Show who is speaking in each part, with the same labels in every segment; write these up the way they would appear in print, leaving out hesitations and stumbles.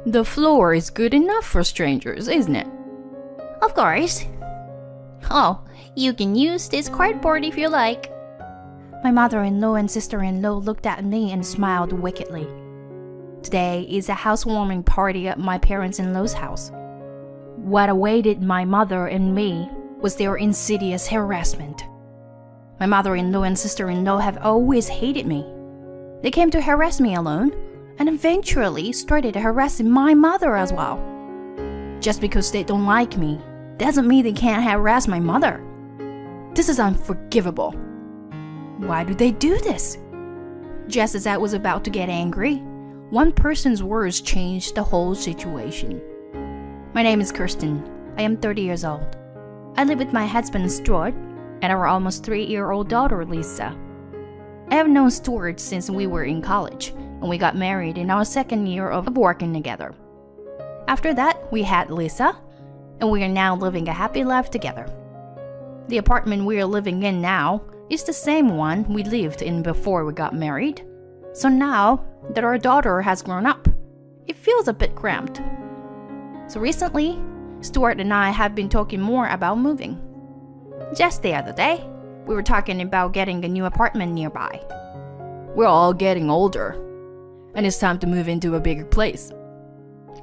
Speaker 1: The floor is good enough for strangers, isn't it?
Speaker 2: Of course. Oh, you can use this cardboard if you like. My mother-in-law and sister-in-law looked at me and smiled wickedly. Today is a housewarming party at my parents-in-law's house. What awaited my mother and me was their insidious harassment. My mother-in-law and sister-in-law have always hated me. They came to harass me alone, and eventually started harassing my mother as well. Just because they don't like me doesn't mean they can't harass my mother. This is unforgivable. Why do they do this? Just as I was about to get angry, one person's words changed the whole situation. My name is Kirsten. I am 30 years old. I live with my husband Stuart and our almost 3-year-old daughter Lisa. I have known Stuart since we were in college, and we got married in our second year of working together. After that, we had Lisa, and we are now living a happy life together. The apartment we are living in now is the same one we lived in before we got married. So now that our daughter has grown up, it feels a bit cramped. So recently, Stuart and I have been talking more about moving. Just the other day, we were talking about getting a new apartment nearby.
Speaker 1: We're all getting older, and it's time to move into a bigger place.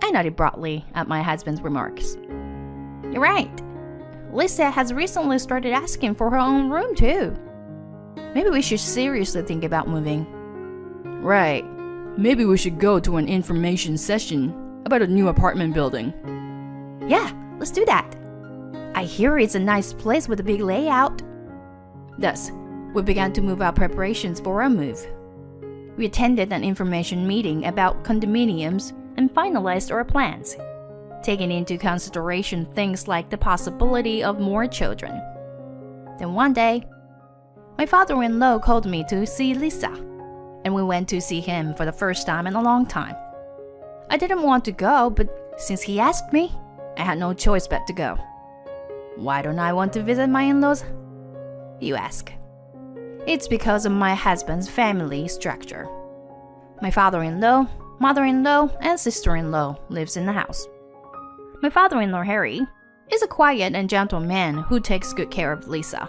Speaker 2: I nodded broadly at my husband's remarks. You're right. Lisa has recently started asking for her own room too. Maybe we should seriously think about moving.
Speaker 1: Right. Maybe we should go to an information session about a new apartment building.
Speaker 2: Yeah, let's do that. I hear it's a nice place with a big layout.
Speaker 1: Thus, we began to move our preparations for our move.
Speaker 2: We attended an information meeting about condominiums and finalized our plans, taking into consideration things like the possibility of more children. Then one day, my father-in-law called me to see Lisa, and we went to see him for the first time in a long time. I didn't want to go, but since he asked me, I had no choice but to go. Why don't I want to visit my in-laws? You ask. It's because of my husband's family structure. My father-in-law, mother-in-law, and sister-in-law lives in the house. My father-in-law, Harry, is a quiet and gentle man who takes good care of Lisa.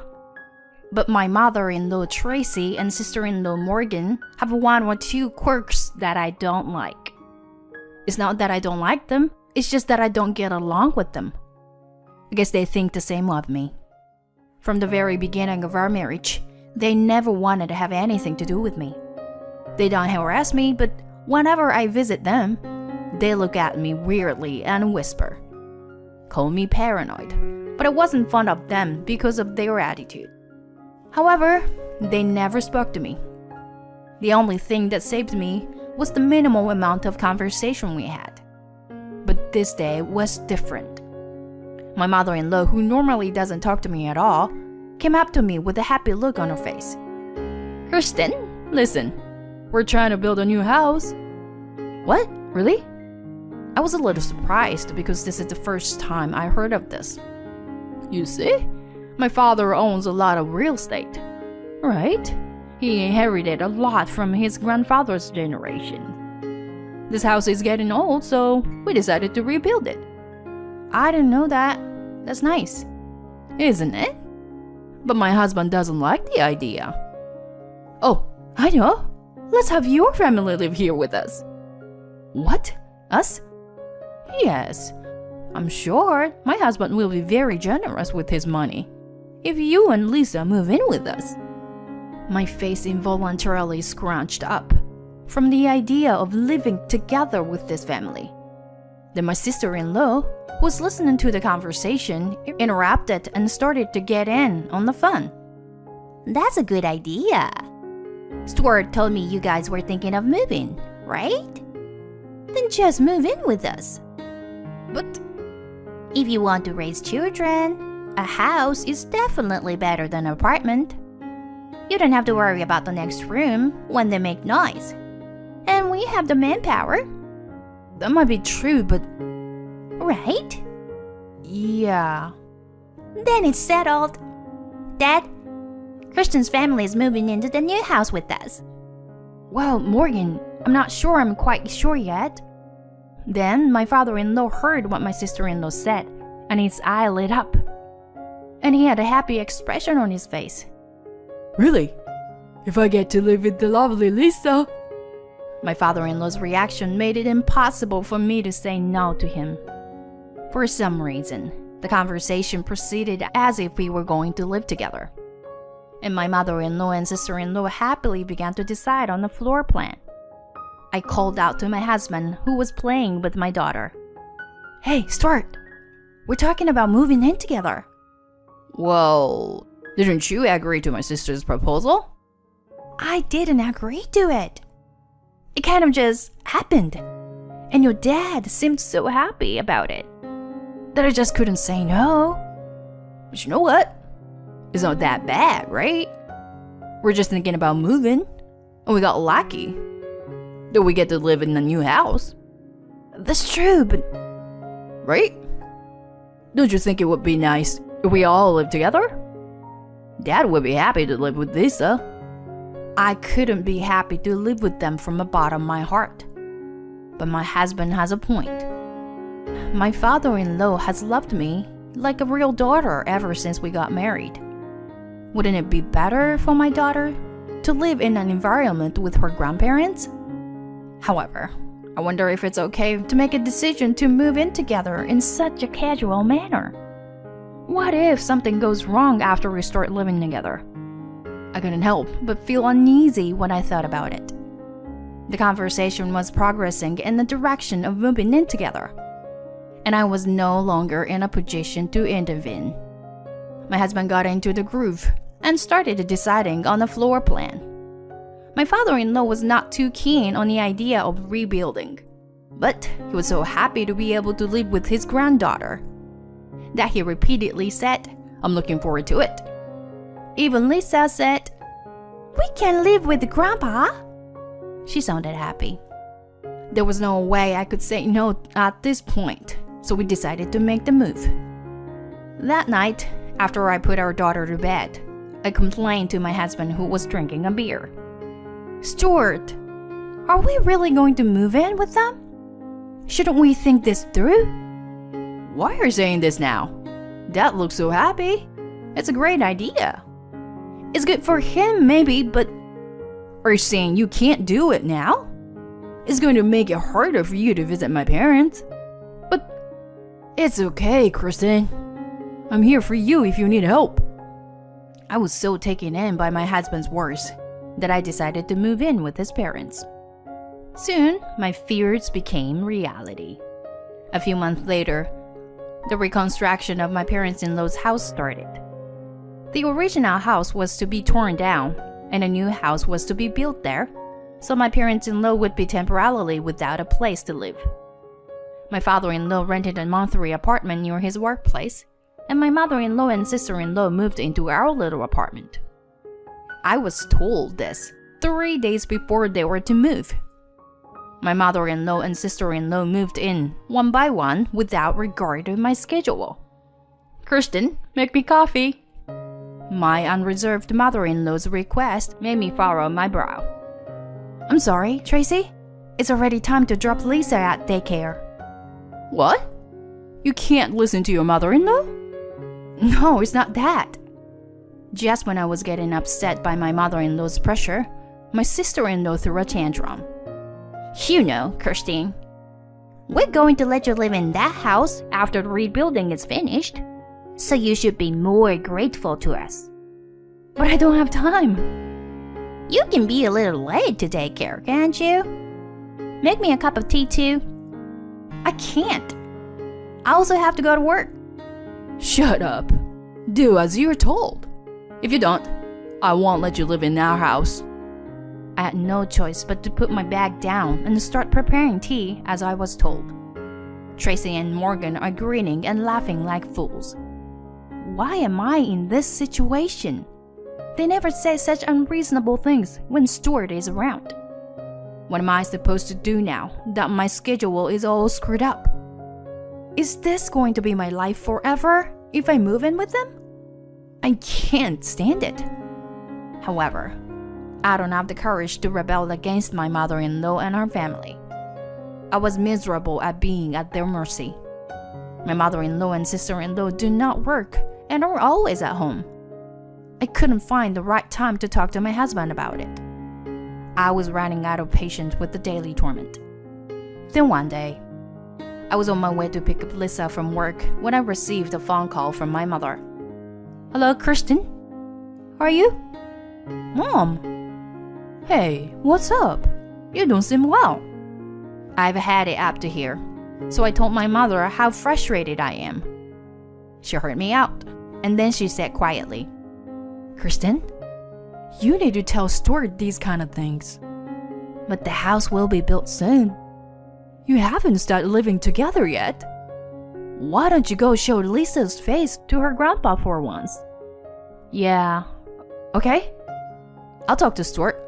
Speaker 2: But my mother-in-law, Tracy, and sister-in-law, Morgan, have one or two quirks that I don't like. It's not that I don't like them, it's just that I don't get along with them. I guess they think the same of me. From the very beginning of our marriage, they never wanted to have anything to do with me. They don't harass me, but whenever I visit them, they look at me weirdly and whisper. Call me paranoid, but I wasn't fond of them because of their attitude. However, they never spoke to me. The only thing that saved me was the minimal amount of conversation we had. But this day was different. My mother-in-law, who normally doesn't talk to me at all, came up to me with a happy look on her face.
Speaker 1: Kirsten, listen, we're trying to build a new house.
Speaker 2: What? Really? I was a little surprised because this is the first time I heard of this.
Speaker 1: You see, my father owns a lot of real estate.
Speaker 2: Right?
Speaker 1: He inherited a lot from his grandfather's generation. This house is getting old, so we decided to rebuild it.
Speaker 2: I didn't know that. That's nice.
Speaker 1: Isn't it? But my husband doesn't like the idea.
Speaker 2: Oh, I know. Let's have your family live here with us.
Speaker 1: What? Us?
Speaker 2: Yes. I'm sure my husband will be very generous with his money if you and Lisa move in with us. My face involuntarily scrunched up from the idea of living together with this family. Then my sister-in-law, who was listening to the conversation, interrupted and started to get in on the fun. That's a good idea. Stuart told me you guys were thinking of moving, right? Then just move in with us. But if you want to raise children, a house is definitely better than an apartment. You don't have to worry about the next room when they make noise. And we have the manpower.
Speaker 1: That might be true, but...
Speaker 2: Right?
Speaker 1: Yeah.
Speaker 2: Then it's settled. Dad, Kristen's family is moving into the new house with us. Well, Morgan, I'm not sure I'm quite sure yet. Then my father-in-law heard what my sister-in-law said, and his eye lit up. And he had a happy expression on his face.
Speaker 1: Really? If I get to live with the lovely Lisa?
Speaker 2: My father-in-law's reaction made it impossible for me to say no to him. For some reason, the conversation proceeded as if we were going to live together. And my mother-in-law and sister-in-law happily began to decide on the floor plan. I called out to my husband, who was playing with my daughter. "Hey, Stuart, we're talking about moving in together."
Speaker 1: Well, didn't you agree to my sister's proposal?
Speaker 2: "I didn't agree to it. It kind of just happened. And your dad seemed so happy about it that I just couldn't say no."
Speaker 1: But you know what? It's not that bad, right? We're just thinking about moving, and we got lucky that we get to live in a new house.
Speaker 2: That's true, but...
Speaker 1: Right? Don't you think it would be nice if we all lived together? Dad would be happy to live with Lisa.
Speaker 2: I couldn't be happy to live with them from the bottom of my heart. But my husband has a point. My father-in-law has loved me like a real daughter ever since we got married. Wouldn't it be better for my daughter to live in an environment with her grandparents? However, I wonder if it's okay to make a decision to move in together in such a casual manner. What if something goes wrong after we start living together? I couldn't help but feel uneasy when I thought about it. The conversation was progressing in the direction of moving in together, and I was no longer in a position to intervene. My husband got into the groove and started deciding on the floor plan. My father-in-law was not too keen on the idea of rebuilding, but he was so happy to be able to live with his granddaughter that he repeatedly said, "I'm looking forward to it." Even Lisa said, "We can live with Grandpa." She sounded happy. There was no way I could say no at this point, so we decided to make the move. That night, after I put our daughter to bed, I complained to my husband, who was drinking a beer. "Stuart, are we really going to move in with them? Shouldn't we think this through?"
Speaker 1: Why are you saying this now? Dad looks so happy. It's a great idea.
Speaker 2: It's good for him, maybe, but...
Speaker 1: Are you saying you can't do it now? It's going to make it harder for you to visit my parents. But it's okay, Kristen. I'm here for you if you need help.
Speaker 2: I was so taken in by my husband's words that I decided to move in with his parents. Soon, my fears became reality. A few months later, the reconstruction of my parents-in-law's house started. The original house was to be torn down, and a new house was to be built there, so my parents-in-law would be temporarily without a place to live. My father-in-law rented a monthly apartment near his workplace, and my mother-in-law and sister-in-law moved into our little apartment. I was told this 3 days before they were to move. My mother-in-law and sister-in-law moved in one by one without regard to my schedule.
Speaker 1: "Kristen, make me coffee."
Speaker 2: My unreserved mother-in-law's request made me furrow my brow. "I'm sorry, Tracy. It's already time to drop Lisa at daycare."
Speaker 1: What? You can't listen to your mother-in-law?
Speaker 2: No, it's not that. Just when I was getting upset by my mother-in-law's pressure, my sister-in-law threw a tantrum. "You know, Christine, we're going to let you live in that house after the rebuilding is finished, so you should be more grateful to us."
Speaker 1: But I don't have time.
Speaker 2: "You can be a little late to daycare, can't you? Make me a cup of tea too." "I can't. I also have to go to work."
Speaker 1: Shut up. Do as you're told. If you don't, I won't let you live in our house.
Speaker 2: I had no choice but to put my bag down and start preparing tea as I was told. Tracy and Morgan are grinning and laughing like fools. Why am I in this situation? They never say such unreasonable things when Stuart is around. What am I supposed to do now that my schedule is all screwed up? Is this going to be my life forever if I move in with them? I can't stand it. However, I don't have the courage to rebel against my mother-in-law and her family. I was miserable at being at their mercy. My mother-in-law and sister-in-law do not work and are always at home. I couldn't find the right time to talk to my husband about it. I was running out of patience with the daily torment. Then one day, I was on my way to pick up Lisa from work when I received a phone call from my mother.
Speaker 1: Hello, Kristen? Are you? Mom? Hey, what's up? You don't seem well.
Speaker 2: I've had it up to here, so I told my mother how frustrated I am. She heard me out, and then she said quietly,
Speaker 1: Kristen, you need to tell Stuart these kind of things. But the house will be built soon. You haven't started living together yet. Why don't you go show Lisa's face to her grandpa for once?
Speaker 2: Yeah,
Speaker 1: okay. I'll talk to Stuart.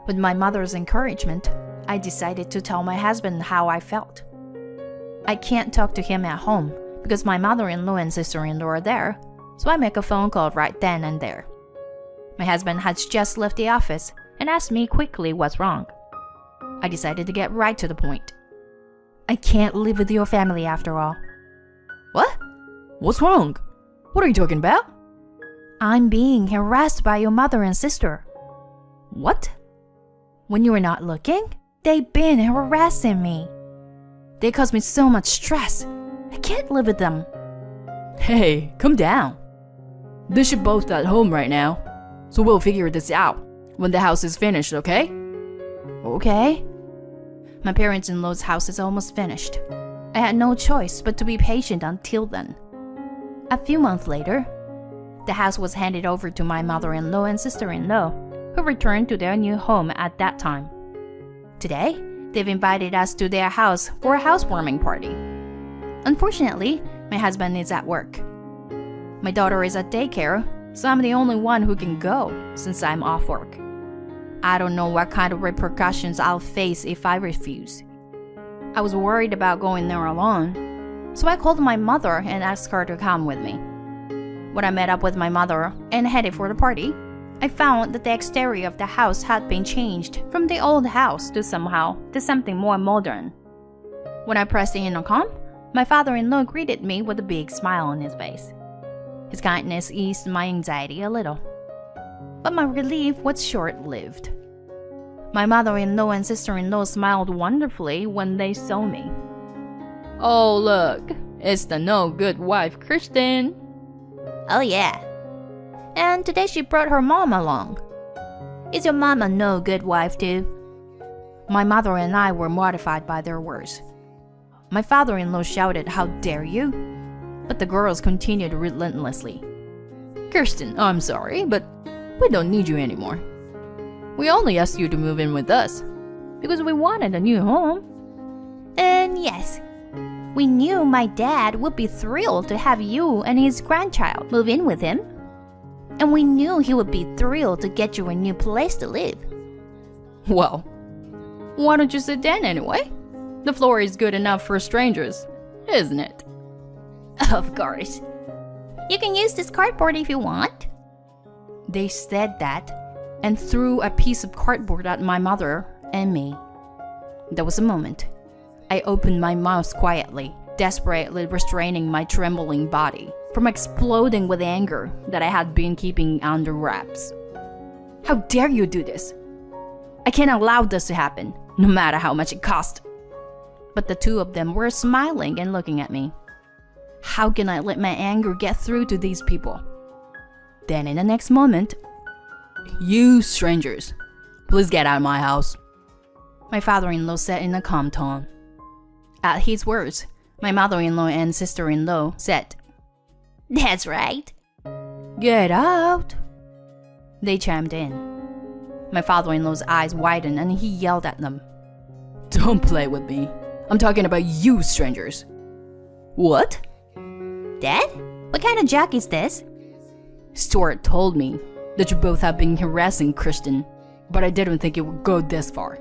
Speaker 2: With my mother's encouragement, I decided to tell my husband how I felt. I can't talk to him at home because my mother-in-law and sister-in-law are there, so I make a phone call right then and there. My husband had just left the office and asked me quickly what's wrong. I decided to get right to the point. I can't live with your family after all.
Speaker 1: What? What's wrong? What are you talking about?
Speaker 2: I'm being harassed by your mother and sister.
Speaker 1: What?
Speaker 2: When you were not looking, they've been harassing me. They cause me so much stress. I can't live with them.
Speaker 1: Hey, calm down. They should both at home right now, so we'll figure this out when the house is finished, okay?
Speaker 2: Okay. My parents-in-law's house is almost finished. I had no choice but to be patient until then. A few months later, the house was handed over to my mother-in-law and sister-in-law, who returned to their new home at that time. Today, they've invited us to their house for a housewarming party. Unfortunately, my husband is at work. My daughter is at daycare, so I'm the only one who can go since I'm off work. I don't know what kind of repercussions I'll face if I refuse. I was worried about going there alone, so I called my mother and asked her to come with me. When I met up with my mother and headed for the party, I found that the exterior of the house had been changed from the old house to something more modern. When I pressed the intercom, my father-in-law greeted me with a big smile on his face. His kindness eased my anxiety a little. But my relief was short-lived. My mother-in-law and sister-in-law smiled wonderfully when they saw me.
Speaker 1: Oh, look, it's the no-good wife, Kristen.
Speaker 2: Oh, yeah. And today she brought her mom along. Is your mom a no-good wife, too? My mother and I were mortified by their words. My father-in-law shouted, "How dare you?" But the girls continued relentlessly.
Speaker 1: Kirsten, I'm sorry, but we don't need you anymore. We only asked you to move in with us because we wanted a new home.
Speaker 2: And yes, we knew my dad would be thrilled to have you and his grandchild move in with him. And we knew he would be thrilled to get you a new place to live.
Speaker 1: Well, why don't you sit down anyway? The floor is good enough for strangers, isn't it?
Speaker 2: Of course. You can use this cardboard if you want. They said that and threw a piece of cardboard at my mother and me. There was a moment. I opened my mouth quietly, desperately restraining my trembling body from exploding with anger that I had been keeping under wraps.
Speaker 1: How dare you do this? I can't allow this to happen, no matter how much it cost.
Speaker 2: But the two of them were smiling and looking at me. How can I let my anger get through to these people? Then in the next moment,
Speaker 1: "You strangers, please get out of my house,"
Speaker 2: my father-in-law said in a calm tone. At his words, my mother-in-law and sister-in-law said, "That's right.
Speaker 1: Get out."
Speaker 2: They chimed in. My father-in-law's eyes widened and he yelled at them.
Speaker 1: "Don't play with me. I'm talking about you strangers." "What?"
Speaker 2: "Dad? What kind of joke is this?"
Speaker 1: "Stuart told me that you both have been harassing Kristen, but I didn't think it would go this far.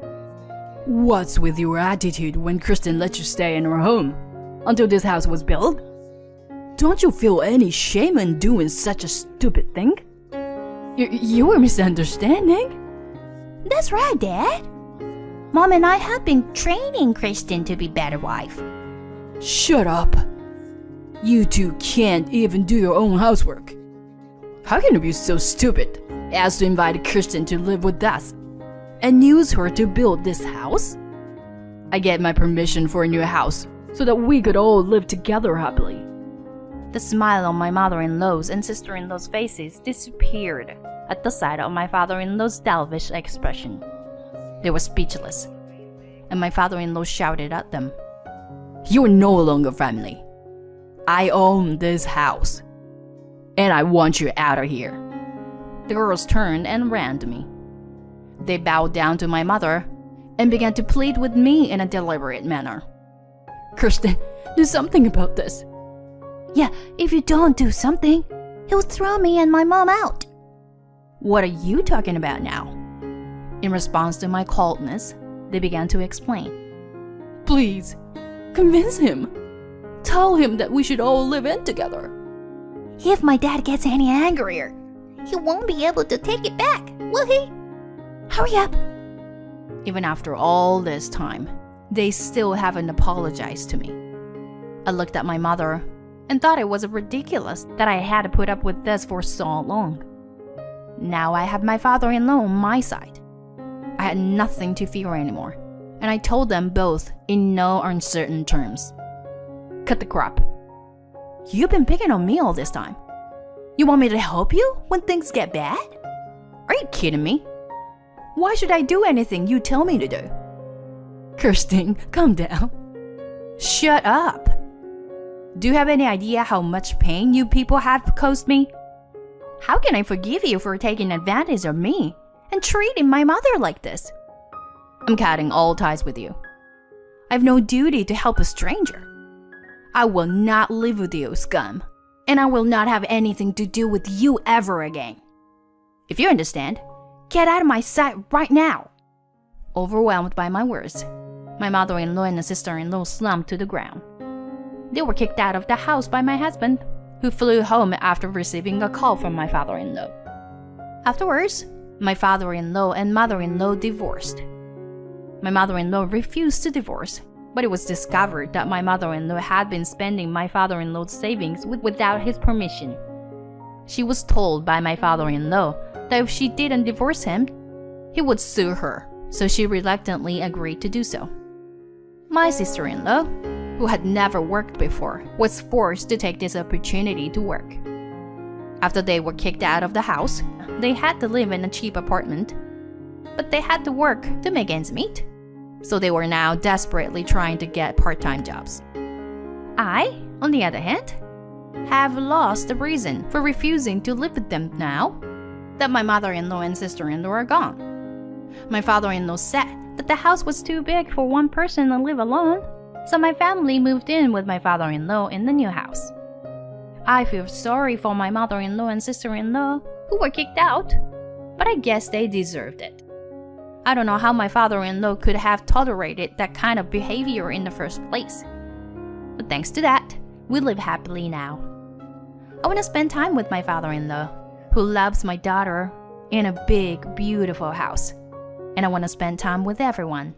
Speaker 1: What's with your attitude when Kristen let you stay in her home until this house was built? Don't you feel any shame in doing such a stupid thing? You were misunderstanding."
Speaker 2: "That's right, Dad." Mom and I have been training Kristen to be better wife.
Speaker 1: Shut up. You two can't even do your own housework. How can you be so stupid as to invite Kirsten to live with us and use her to build this house? I get my permission for a new house so that we could all live together happily.
Speaker 2: The smile on my mother-in-law's and sister-in-law's faces disappeared at the sight of my father-in-law's selfish expression. They were speechless, and my father-in-law shouted at them.
Speaker 1: You're no longer family. I own this house, and I want you out of here.
Speaker 2: The girls turned and ran to me. They bowed down to my mother and began to plead with me in a deliberate manner.
Speaker 1: Kirsten, do something about this.
Speaker 2: Yeah, if you don't do something, he'll throw me and my mom out. What are you talking about now? In response to my coldness, they began to explain.
Speaker 1: Please, convince him. Tell him that we should all live in together.
Speaker 2: If my dad gets any angrier, he won't be able to take it back, will he? Hurry up. Even after all this time, they still haven't apologized to me. I looked at my mother and thought it was ridiculous that I had to put up with this for so long. Now I have my father-in-law on my side. I had nothing to fear anymore, and I told them both in no uncertain terms. Cut the crap. You've been picking on me all this time. You want me to help you when things get bad? Are you kidding me? Why should I do anything you tell me to do?
Speaker 1: Kirsten, calm down.
Speaker 2: Shut up. Do you have any idea how much pain you people have caused me? How can I forgive you for taking advantage of me and treating my mother like this? I'm cutting all ties with you. I have no duty to help a stranger. I will not live with you, scum, and I will not have anything to do with you ever again. If you understand, get out of my sight right now. Overwhelmed by my words, my mother-in-law and sister-in-law slumped to the ground. They were kicked out of the house by my husband, who flew home after receiving a call from my father-in-law. Afterwards, my father-in-law and mother-in-law divorced. My mother-in-law refused to divorce, but it was discovered that my mother-in-law had been spending my father-in-law's savings without his permission. She was told by my father-in-law that if she didn't divorce him, he would sue her, so she reluctantly agreed to do so. My sister-in-law, who had never worked before, was forced to take this opportunity to work. After they were kicked out of the house, they had to live in a cheap apartment, but they had to work to make ends meet, so they were now desperately trying to get part-time jobs. I, on the other hand, have lost the reason for refusing to live with them now that my mother-in-law and sister-in-law are gone. My father-in-law said that the house was too big for one person to live alone, so my family moved in with my father-in-law in the new house. I feel sorry for my mother-in-law and sister-in-law who were kicked out, but I guess they deserved it. I don't know how my father-in-law could have tolerated that kind of behavior in the first place. But thanks to that, we live happily now. I want to spend time with my father-in-law, who loves my daughter, in a big, beautiful house. And I want to spend time with everyone